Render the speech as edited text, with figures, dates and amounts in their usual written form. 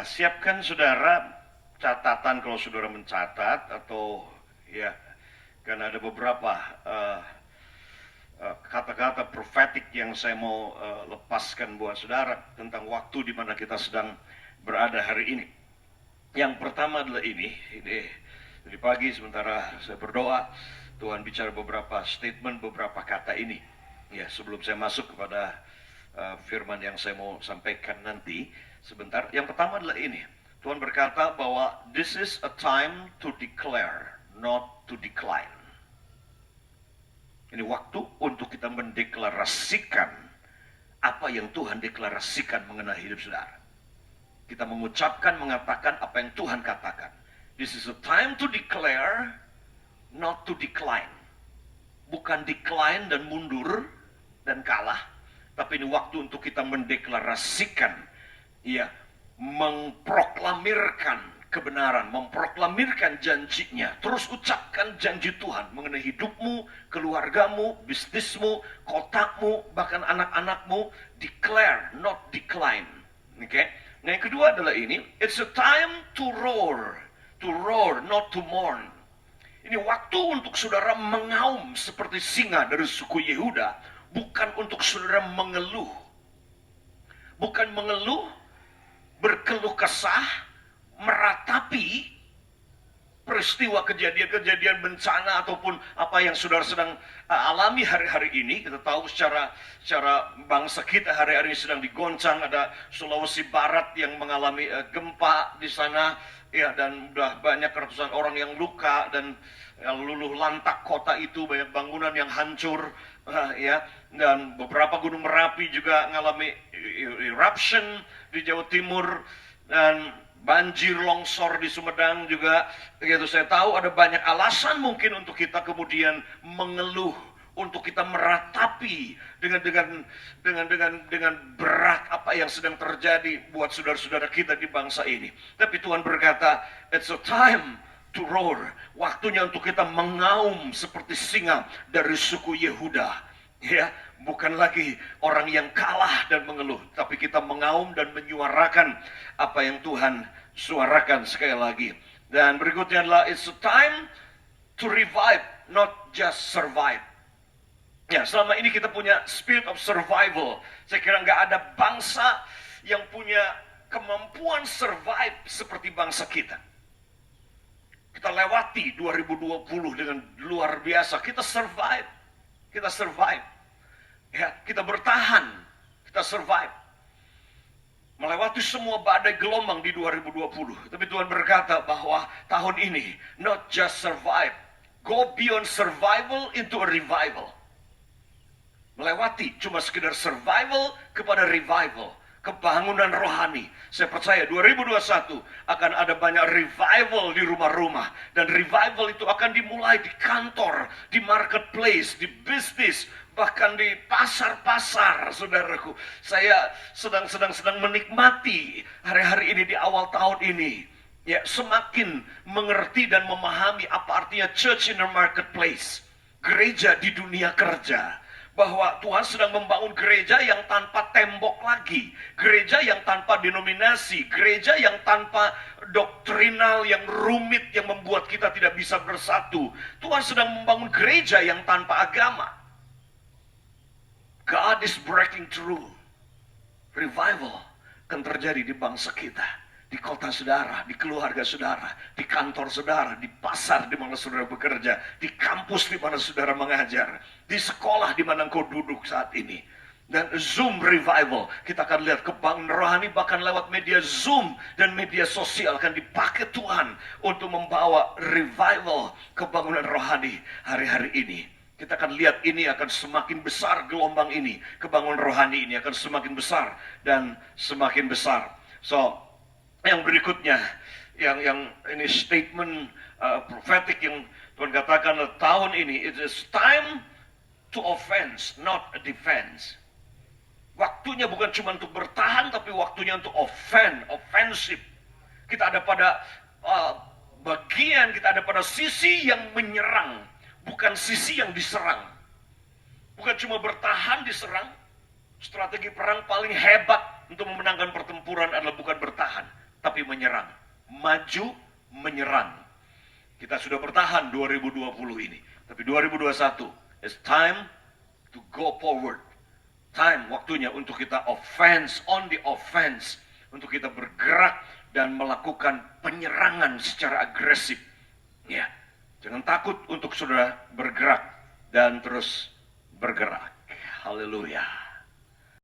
Siapkan saudara catatan kalau saudara mencatat atau ya, karena ada beberapa kata-kata prophetic yang saya mau lepaskan buat saudara tentang waktu di mana kita sedang berada hari ini. Yang pertama adalah ini dari pagi sementara saya berdoa, Tuhan bicara beberapa statement, beberapa kata ini. Ya, sebelum saya masuk kepada firman yang saya mau sampaikan nanti sebentar. Yang pertama adalah ini. Tuhan berkata bahwa this is a time to declare, not to decline. Ini waktu untuk kita mendeklarasikan apa yang Tuhan deklarasikan mengenai hidup saudara. Kita mengucapkan, mengatakan apa yang Tuhan katakan. This is a time to declare, not to decline. Bukan decline dan mundur dan kalah, tapi ini waktu untuk kita mendeklarasikan, ya, memproklamirkan kebenaran, memproklamirkan janjinya. Terus ucapkan janji Tuhan mengenai hidupmu, keluargamu, bisnismu, kotamu, bahkan anak-anakmu. Declare, not decline. Oke? Nah, yang kedua adalah ini, it's a time to roar, not to mourn. Ini waktu untuk saudara mengaum seperti singa dari suku Yehuda, bukan untuk saudara mengeluh. Bukan mengeluh, berkeluh kesah, meratapi peristiwa kejadian-kejadian bencana ataupun apa yang saudara sedang alami hari-hari ini. Kita tahu secara bangsa kita hari-hari ini sedang digoncang. Ada Sulawesi Barat yang mengalami gempa di sana, ya, dan udah banyak ratusan orang yang luka dan luluh lantak kota itu, banyak bangunan yang hancur, ya, dan beberapa gunung Merapi juga mengalami eruption di Jawa Timur, dan banjir longsor di Sumedang juga. Begitu, saya tahu ada banyak alasan mungkin untuk kita kemudian mengeluh, untuk kita meratapi dengan berat apa yang sedang terjadi buat saudara-saudara kita di bangsa ini. Tapi Tuhan berkata, it's a time to roar. Waktunya untuk kita mengaum seperti singa dari suku Yehuda. Ya, bukan lagi orang yang kalah dan mengeluh, tapi kita mengaum dan menyuarakan apa yang Tuhan suarakan sekali lagi. Dan berikutnya adalah it's a time to revive, not just survive. Ya, selama ini kita punya spirit of survival. Saya kira nggak ada bangsa yang punya kemampuan survive seperti bangsa kita. Kita lewati 2020 dengan luar biasa. Kita survive. Ya, kita bertahan, kita survive. Melewati semua badai gelombang di 2020. Tapi Tuhan berkata bahwa tahun ini, not just survive, go beyond survival into a revival. Melewati cuma sekedar survival kepada revival, kebangunan rohani. Saya percaya 2021 akan ada banyak revival di rumah-rumah. Dan revival itu akan dimulai di kantor, di marketplace, di bisnis, bahkan di pasar-pasar, saudaraku. Saya sedang menikmati hari-hari ini di awal tahun ini. Ya, semakin mengerti dan memahami apa artinya church in the marketplace. Gereja di dunia kerja. Bahwa Tuhan sedang membangun gereja yang tanpa tembok lagi. Gereja yang tanpa denominasi. Gereja yang tanpa doktrinal yang rumit yang membuat kita tidak bisa bersatu. Tuhan sedang membangun gereja yang tanpa agama. God is breaking through. Revival akan terjadi di bangsa kita, di kota saudara, di keluarga saudara, di kantor saudara, di pasar di mana saudara bekerja, di kampus di mana saudara mengajar, di sekolah di mana engkau duduk saat ini. Dan Zoom revival, kita akan lihat kebangunan rohani bahkan lewat media Zoom dan media sosial akan dipakai Tuhan untuk membawa revival kebangunan rohani hari-hari ini. Kita akan lihat ini akan semakin besar gelombang ini, kebangunan rohani ini akan semakin besar dan semakin besar. So, yang berikutnya, yang ini statement prophetic yang Tuhan katakan tahun ini, it is time to offense, not a defense. Waktunya bukan cuma untuk bertahan, tapi waktunya untuk offensive. Kita ada pada bagian, kita ada pada sisi yang menyerang, bukan sisi yang diserang. Bukan cuma bertahan diserang. Strategi perang paling hebat untuk memenangkan pertempuran adalah bukan bertahan, menyerang. Maju menyerang. Kita sudah bertahan 2020 ini. Tapi 2021, it's time to go forward. Time, waktunya untuk kita offense, on the offense. Untuk kita bergerak dan melakukan penyerangan secara agresif. Ya, jangan takut untuk saudara bergerak dan terus bergerak. Haleluya.